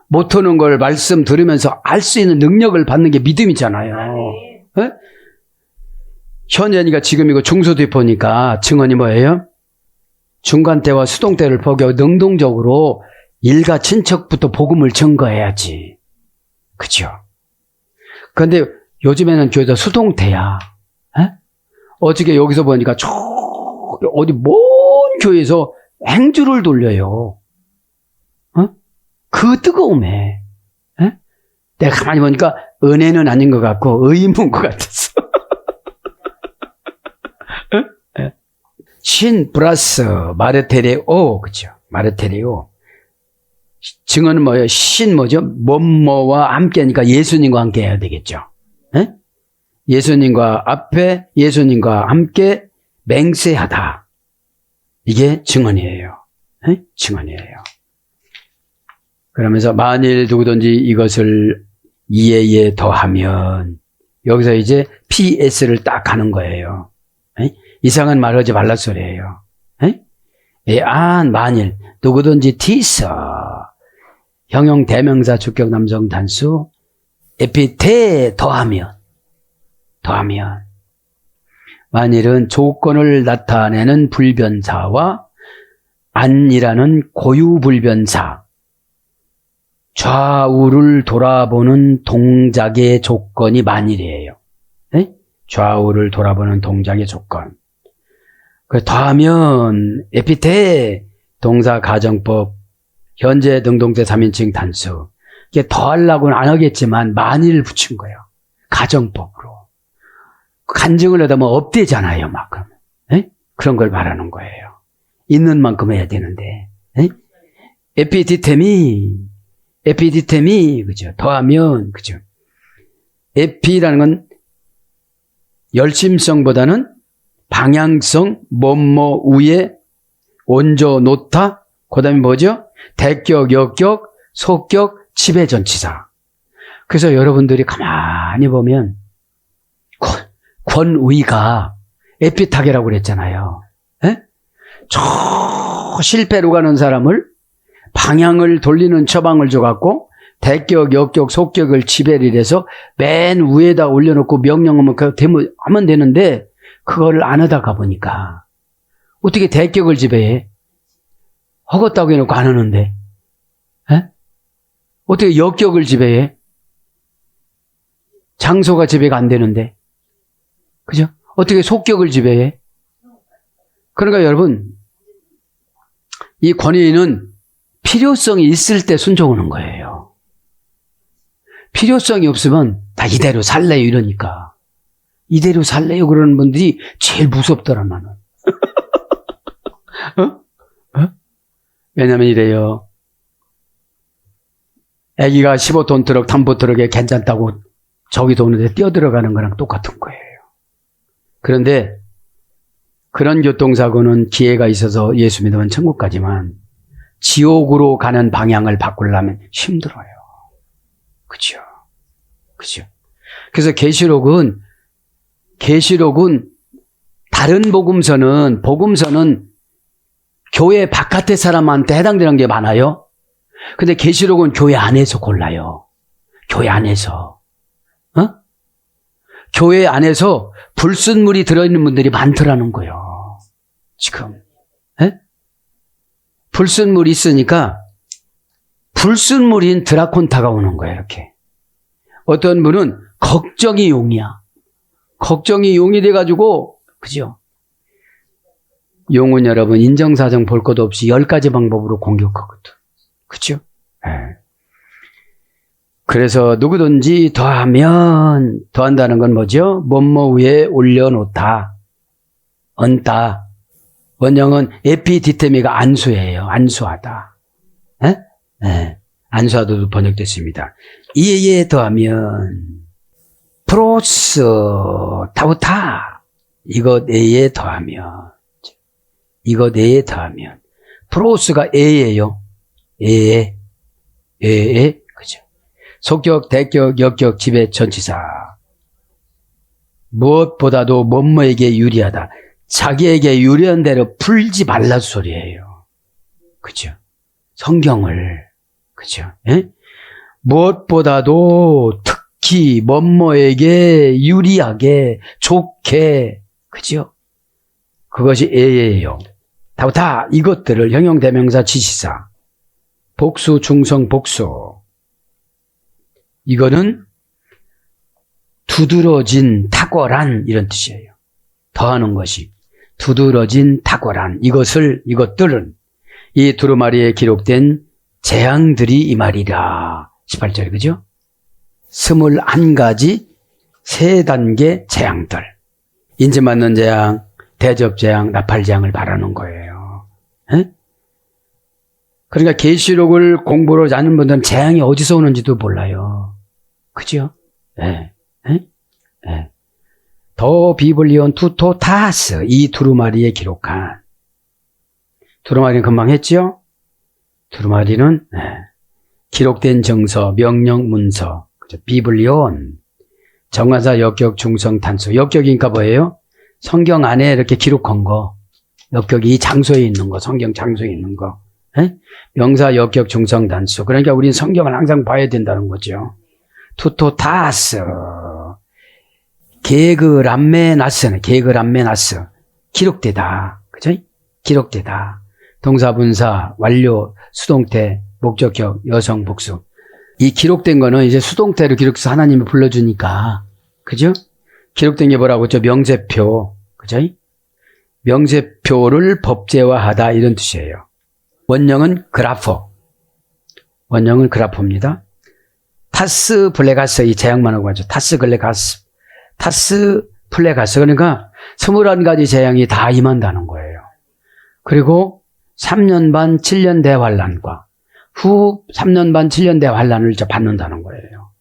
못하는 걸 말씀 들으면서 알 수 있는 능력을 받는 게 믿음이잖아요. 현현이가 지금이고 중소디포니까 증언이 뭐예요? 중간 때와 수동 때를 포기하고 능동적으로 일가 친척부터 복음을 증거해야지. 그죠? 그런데 요즘에는 교회도 수동태야. 어저께 여기서 보니까 어디 먼 교회에서 행주를 돌려요. 그 뜨거움에. 내가 가만히 보니까 은혜는 아닌 것 같고 의무인 것 같았어. 신 플러스 마르테레오, 그죠? 마르테레오. 증언은 뭐예요? 신 뭐죠? 뭐뭐와 함께하니까 예수님과 함께 해야 되겠죠. 예수님과 앞에 예수님과 함께 맹세하다. 이게 증언이에요. 증언이에요. 그러면서 만일 누구든지 이것을 이에 더하면 여기서 이제 PS를 딱 하는 거예요. 이상한 말 하지 말라 소리예요. 만일 누구든지 티서 형용 대명사 주격 남성 단수 에피테 더하면 만일은 조건을 나타내는 불변사와 안이라는 고유불변사 좌우를 돌아보는 동작의 조건이 만일이에요. 좌우를 돌아보는 동작의 조건. 더하면 에피테 동사 가정법 현재 능동태 3인칭 단수. 이게 더하려고는 안 하겠지만 만일 붙인 거예요. 가정법으로. 간증을 하다 보면 업되잖아요, 막. 그런 걸 말하는 거예요. 있는 만큼 해야 되는데. 에피디템이, 그죠. 더하면, 그죠. 에피라는 건 열심성보다는 방향성, 뭐뭐 우에, 원조, 노타, 그 다음에 뭐죠? 대격, 역격, 속격, 지배전치사. 그래서 여러분들이 가만히 보면, 권위가 에피타게라고 그랬잖아요. 저 실패로 가는 사람을 방향을 돌리는 처방을 줘갖고 대격, 역격, 속격을 지배를 해서 맨 위에다 올려놓고 명령하면 하면 되는데 그걸 안 하다가 보니까 어떻게 대격을 지배해? 허겄다고 해놓고 안 하는데 어떻게 역격을 지배해? 장소가 지배가 안 되는데. 그죠? 어떻게 속격을 지배해? 그러니까 여러분, 이 권위는 필요성이 있을 때 순종하는 거예요. 필요성이 없으면 다 이대로 살래요 이러니까. 이대로 살래요 그러는 분들이 제일 무섭더라 나는. 왜냐면 이래요. 애기가 15톤 트럭, 탐보 트럭에 괜찮다고 저기서 오는데 뛰어들어가는 거랑 똑같은 거예요. 그런데 그런 교통사고는 기회가 있어서 예수 믿으면 천국 가지만 지옥으로 가는 방향을 바꾸려면 힘들어요. 그죠? 그죠? 그래서 계시록은 다른 복음서는 교회 바깥의 사람한테 해당되는 게 많아요. 근데 계시록은 교회 안에서 골라요. 교회 안에서. 교회 안에서 불순물이 들어있는 분들이 많더라는 거예요. 지금. 불순물이 있으니까 불순물인 드라콘타가 오는 거예요. 이렇게. 어떤 분은 걱정이 용이야. 걱정이 용이 돼가지고, 그죠? 용은 여러분 인정사정 볼 것 없이 10가지 방법으로 공격하거든. 그죠? 그래서 누구든지 더한다는 건 뭐죠? 뭐뭐 위에 올려놓다. 얹다. 원형은 에피디테미가 안수예요. 안수하다. 안수하다도 번역됐습니다. 이에 더하면 프로스 타우타. 이것 에에 더하면 프로스가 에예요. 에에 그죠? 속격, 대격, 역격, 지배, 전치사. 무엇보다도 뭐뭐에게 유리하다. 자기에게 유리한 대로 풀지 말라 소리예요. 그죠? 성경을. 그죠? 무엇보다도 특히 뭐뭐에게 유리하게, 좋게. 그죠? 그것이 에예요. 다 이것들을 형용대명사 지시사. 복수, 중성, 복수. 이거는 두드러진, 탁월한 이런 뜻이에요. 더하는 것이. 두드러진, 탁월한 이것들은 이 두루마리에 기록된 재앙들이 이 말이라. 18절에 그죠? 21가지 3단계 재앙들. 인지맞는 재앙, 대접재앙, 나팔재앙을 말하는 거예요. 그러니까 계시록을 공부를 하는 분들은 재앙이 어디서 오는지도 몰라요. 그죠? 더 비블리온 투토타스, 이 두루마리에 기록한. 두루마리는 금방 했죠? 두루마리는 기록된 정서, 명령, 문서, 그죠? 비블리온, 정화사, 역격, 중성, 단수. 역격이니까 뭐예요? 성경 안에 이렇게 기록한 거. 역격이 이 장소에 있는 거, 성경 장소에 있는 거. 명사, 역격, 중성, 단수. 그러니까 우리는 성경을 항상 봐야 된다는 거죠. 투토타스. 게그람메나스. 기록되다. 그죠? 기록되다. 동사, 분사, 완료, 수동태, 목적격, 여성, 복수. 이 기록된 거는 이제 수동태로 기록해서 하나님이 불러주니까. 그죠? 기록된 게 뭐라고 했죠? 명세표. 그죠? 명세표를 법제화하다 이런 뜻이에요. 원형은 그라포입니다. 타스 블레가스, 이 제약만 하고 하죠. 타스 블레가스. 그러니까 21가지 재앙이 다 임한다는 거예요. 그리고 3년 반 7년 대환란과 후 3년 반 7년 대환란을 받는다는 거예요.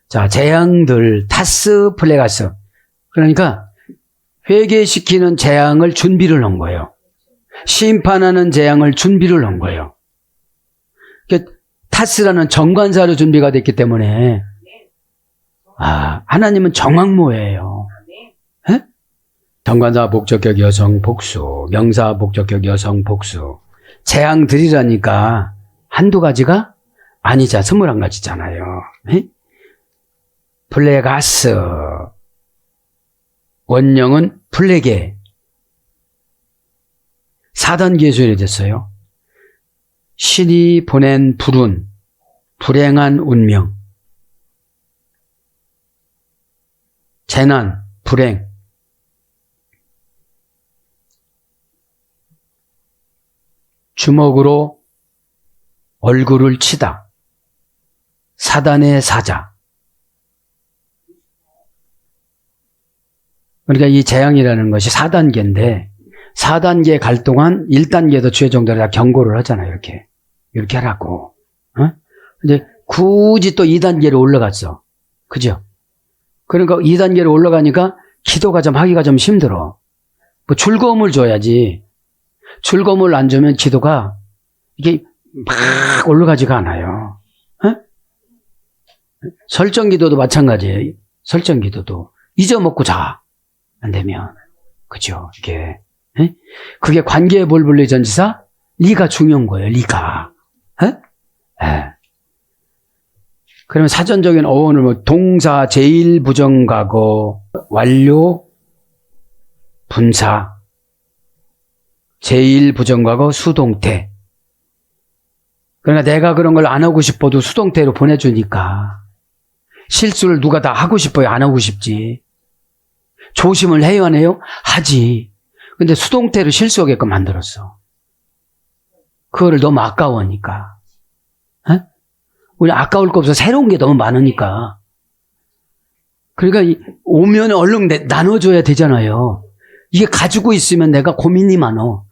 자, 재앙들 타스 플레가스. 그러니까 회개시키는 재앙을 준비를 한 거예요. 심판하는 재앙을 준비를 한 거예요. 타스라는 정관사로 준비가 됐기 때문에 하나님은 정확모예요. 정관사 목적격 여성 복수, 명사 목적격 여성 복수. 재앙들이라니까 한두 가지가 아니자 21가지잖아요. 플레가스. 원령은 플레게. 4단계 소리 됐어요. 신이 보낸 불운, 불행한 운명. 재난, 불행. 주먹으로 얼굴을 치다. 사단의 사자. 그러니까 이 재앙이라는 것이 4단계인데 4단계 갈 동안 1단계도 최종적으로 다 경고를 하잖아요. 이렇게 하라고. 어? 근데 굳이 또 2단계로 올라갔어. 그죠? 그러니까 2단계로 올라가니까 기도가 좀 하기가 좀 힘들어. 뭐 즐거움을 줘야지. 즐거움을 안 주면 기도가 이게 막 올라가지가 않아요. 어? 설정 기도도 마찬가지예요. 설정 기도도 잊어먹고 자. 안 되면. 그죠? 이게. 에? 그게 관계의 볼불리 전지사? 리가 중요한 거예요. 리가. 그러면 사전적인 어원을 뭐 동사, 제일 부정과거, 완료, 분사, 제일 부정과거, 수동태. 그러니까 내가 그런 걸 안 하고 싶어도 수동태로 보내주니까. 실수를 누가 다 하고 싶어요? 안 하고 싶지. 조심을 해요, 안 해요? 하지. 근데 수동태로 실수하게끔 만들었어. 그거를 너무 아까워하니까. 에? 우리 아까울 거 없어. 새로운 게 너무 많으니까. 그러니까 오면 얼른 나눠줘야 되잖아요. 이게 가지고 있으면 내가 고민이 많어.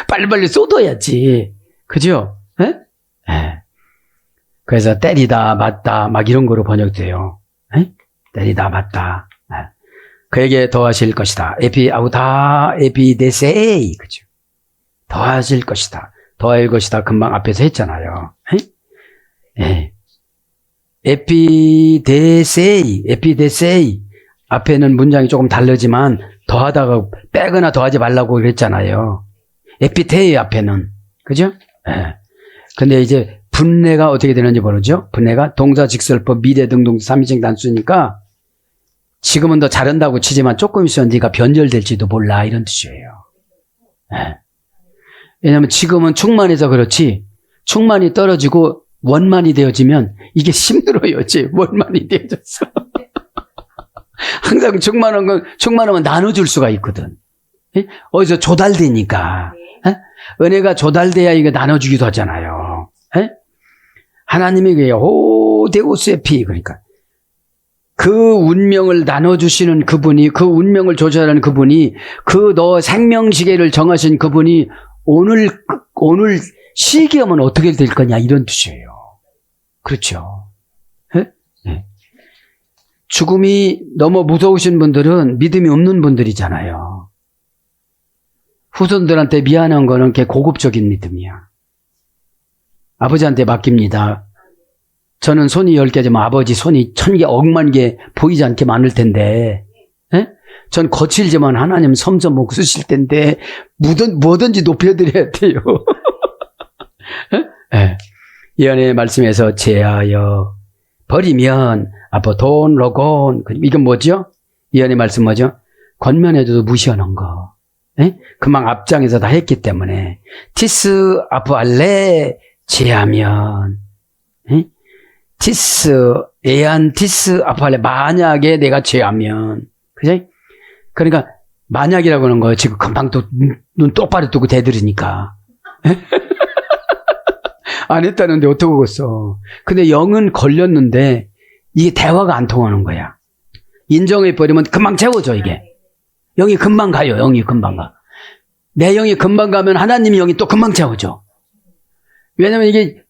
빨리빨리 쏟아야지. 그죠? 에? 에. 그래서 때리다, 맞다, 막 이런 거로 번역돼요. 에? 때리다, 맞다. 그에게 더하실 것이다. 에피아우다, 에피데세이. 그죠? 더하실 것이다. 더할 것이다. 금방 앞에서 했잖아요. 예. 에피데세이, 에피데세이. 앞에는 문장이 조금 다르지만 더하다가 빼거나 더하지 말라고 그랬잖아요. 에피테이 앞에는. 그죠? 예. 근데 이제 분례가 어떻게 되는지 모르죠? 분례가 동사, 직설법, 미래 등등 3인칭 단수니까 지금은 더 잘한다고 치지만 조금 있으면 네가 변절될지도 몰라 이런 뜻이에요. 네. 왜냐하면 지금은 충만해서 그렇지 충만이 떨어지고 원만이 되어지면 이게 힘들어요. 원만이 되어졌어. 항상 충만하면 나눠줄 수가 있거든. 어디서 조달되니까. 은혜가 조달돼야 이거 나눠주기도 하잖아요. 하나님이 그래요. 오 데우스에피 그러니까. 그 운명을 나눠주시는 그분이, 그 운명을 조절하는 그분이, 그 너 생명시계를 정하신 그분이 오늘 시기하면 어떻게 될 거냐, 이런 뜻이에요. 그렇죠. 네. 죽음이 너무 무서우신 분들은 믿음이 없는 분들이잖아요. 후손들한테 미안한 거는 꽤 고급적인 믿음이야. 아버지한테 맡깁니다. 저는 손이 10개지만 아버지 손이 1000개, 억만 개 보이지 않게 많을 텐데, 전 거칠지만 하나님 섬섬 못 쓰실 텐데, 뭐든지 높여드려야 돼요. 예언의 말씀에서 제하여 버리면, 아빠 돈, 로곤, 이건 뭐죠? 예언의 말씀 뭐죠? 권면해줘도 무시하는 거. 금방 앞장에서 다 했기 때문에. 티스, 아프 알레, 제하면, 티스, 에안티스 아팔레 만약에 내가 죄하면 그지? 그러니까 만약이라고 하는 거예요. 지금 금방 또 눈 똑바로 뜨고 대들으니까 안 했다는데 어떡하겠어. 근데 영은 걸렸는데 이게 대화가 안 통하는 거야. 인정해버리면 금방 채워져 이게. 영이 금방 가요. 영이 금방 가. 내 영이 금방 가면 하나님의 영이 또 금방 채워져. 왜냐면 이게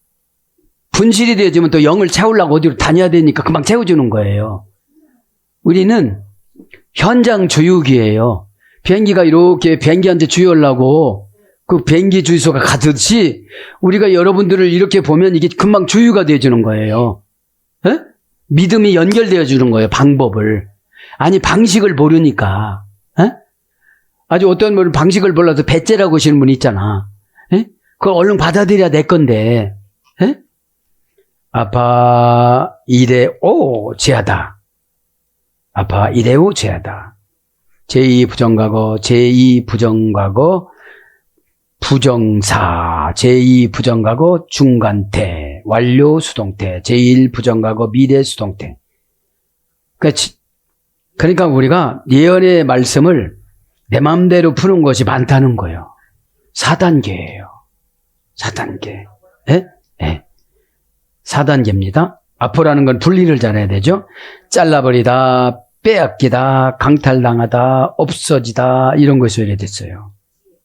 분실이 되어지면 또 영을 채우려고 어디로 다녀야 되니까 금방 채워주는 거예요. 우리는 현장 주유기예요. 비행기가 이렇게 비행기한테 주유하려고 그 비행기 주유소가 가듯이 우리가 여러분들을 이렇게 보면 이게 금방 주유가 되어주는 거예요. 에? 믿음이 연결되어 주는 거예요. 방법을. 아니 방식을 모르니까. 에? 아주 어떤 분은 방식을 몰라서 배째라고 하시는 분이 있잖아. 에? 그걸 얼른 받아들여야 내 건데. 에? 아파 이레오 제하다. 아파 이레오 제하다. 제2 부정과거, 제2 부정과거, 부정사, 제2 부정과거, 중간태, 완료 수동태, 제1 부정과거, 미래 수동태. 그러니까 그러니까 우리가 예언의 말씀을 내 마음대로 푸는 것이 많다는 거예요. 4단계예요. 4단계. 예? 예. 4단계입니다. 아포라는 건 분리를 잘해야 되죠. 잘라버리다, 빼앗기다, 강탈당하다, 없어지다 이런 것이 이래 됐어요.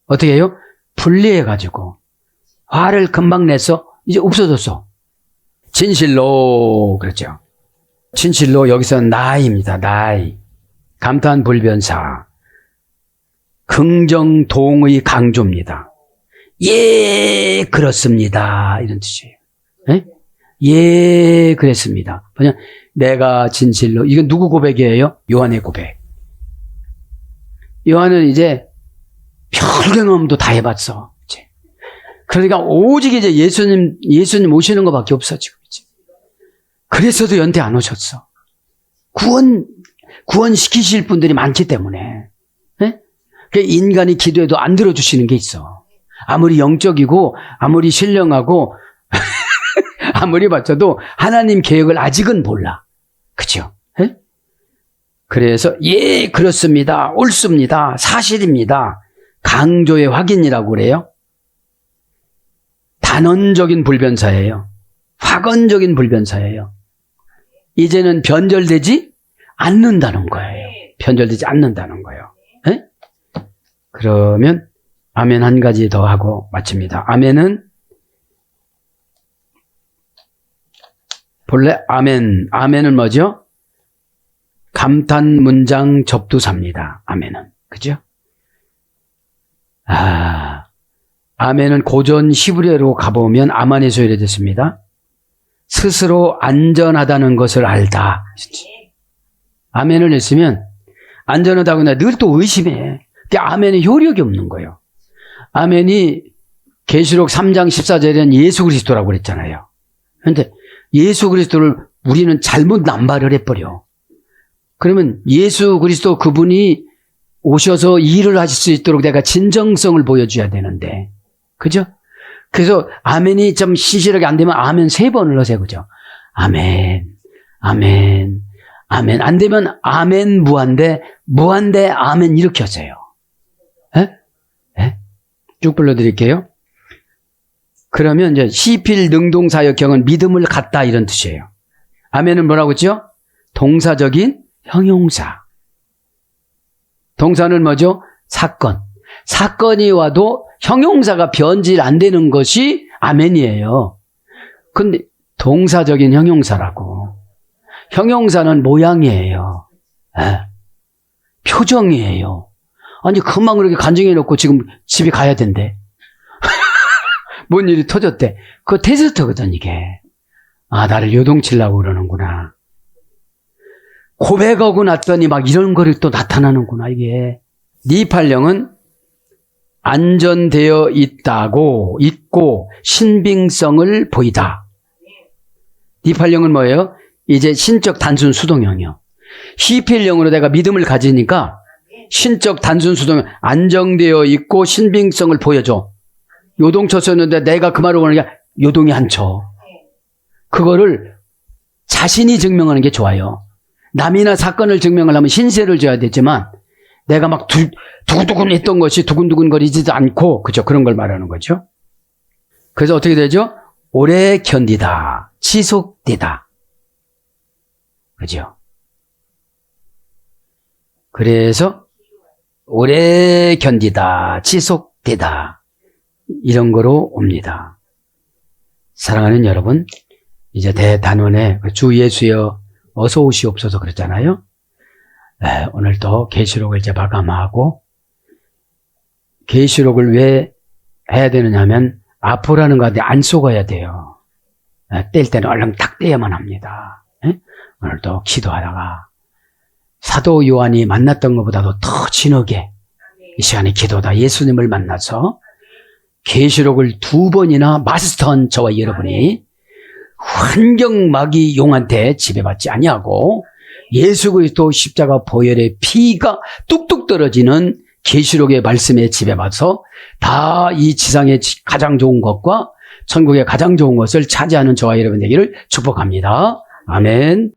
어떻게 해요? 분리해가지고 화를 금방 내서 이제 없어졌어. 진실로 그렇죠. 진실로 여기서 나이입니다. 나이. 감탄불변사. 긍정동의 강조입니다. 예, 그렇습니다. 이런 뜻이에요. 예? 예, 그랬습니다. 그냥 내가 진실로. 이건 누구 고백이에요? 요한의 고백. 요한은 이제 별 경험도 다 해봤어. 이제. 그러니까 오직 이제 예수님 오시는 것밖에 없어, 지금. 이제. 그래서도 연대 안 오셨어. 구원시키실 분들이 많기 때문에. 네? 인간이 기도해도 안 들어주시는 게 있어. 아무리 영적이고, 아무리 신령하고, 아무리 봤어도 하나님 계획을 아직은 몰라. 그죠? 네? 그래서, 예, 그렇습니다. 옳습니다. 사실입니다. 강조의 확인이라고 그래요. 단언적인 불변사예요. 확언적인 불변사예요. 이제는 변절되지 않는다는 거예요. 변절되지 않는다는 거예요. 네? 그러면 아멘 한 가지 더 하고 마칩니다. 아멘은 본래 아멘은 뭐죠? 감탄 문장 접두사입니다. 아멘은. 그죠? 아멘은 고전 히브리어로 가보면 아만에서 이래 됐습니다. 스스로 안전하다는 것을 알다. 아멘을 했으면 안전하다고 늘 또 의심해. 아멘의 효력이 없는 거예요. 아멘이 계시록 3장 14절에는 예수 그리스도라고 그랬잖아요. 그런데 예수 그리스도를 우리는 잘못 남발을 해버려. 그러면 예수 그리스도 그분이 오셔서 일을 하실 수 있도록 내가 진정성을 보여줘야 되는데. 그죠? 그래서 아멘이 좀 신실하게 안 되면 아멘 3번을 넣으세요. 그죠? 아멘, 아멘, 아멘. 안 되면 아멘 무한대, 무한대 아멘 이렇게 하세요. 예? 예? 쭉 불러드릴게요. 그러면 이제 시필 능동사역형은 믿음을 갖다 이런 뜻이에요. 아멘은 뭐라고 했죠? 동사적인 형용사. 동사는 뭐죠? 사건. 사건이 와도 형용사가 변질 안 되는 것이 아멘이에요. 근데 동사적인 형용사라고. 형용사는 모양이에요. 네. 표정이에요. 아니 금방 그렇게 간증해 놓고 지금 집에 가야 된대. 뭔 일이 터졌대. 그거 테스트거든 이게. 나를 요동치려고 그러는구나. 고백하고 났더니 막 이런 거리 또 나타나는구나 이게. 니팔령은 안전되어 있고 신빙성을 보이다. 니팔령은 뭐예요? 이제 신적 단순 수동형이요. 히필령으로 내가 믿음을 가지니까 신적 단순 수동형 안정되어 있고 신빙성을 보여줘. 요동쳤었는데 내가 그 말을 보는 게 요동이 안 쳐. 그거를 자신이 증명하는 게 좋아요. 남이나 사건을 증명하려면 신세를 져야 되지만 내가 막 두근두근 했던 것이 두근두근거리지도 않고, 그죠? 그런 걸 말하는 거죠. 그래서 어떻게 되죠? 오래 견디다, 지속되다. 그죠? 그래서 오래 견디다, 지속되다. 이런 거로 옵니다. 사랑하는 여러분, 이제 대단원에 주 예수여 어서 오시옵소서 그랬잖아요. 네, 오늘도 계시록을 이제 마감하고, 계시록을 왜 해야 되느냐면 아포라는 것에 안 속아야 돼요. 뗄 때는 얼른 딱 떼야만 합니다. 네? 오늘도 기도하다가 사도 요한이 만났던 것보다도 더 진하게 이 시간에 기도다 예수님을 만나서 계시록을 2번이나 마스터한 저와 여러분이 환경마귀 용한테 지배받지 아니하고 예수 그리스도 십자가 보혈의 피가 뚝뚝 떨어지는 계시록의 말씀에 지배받아서 다 이 지상의 가장 좋은 것과 천국의 가장 좋은 것을 차지하는 저와 여러분 되기를 축복합니다. 아멘.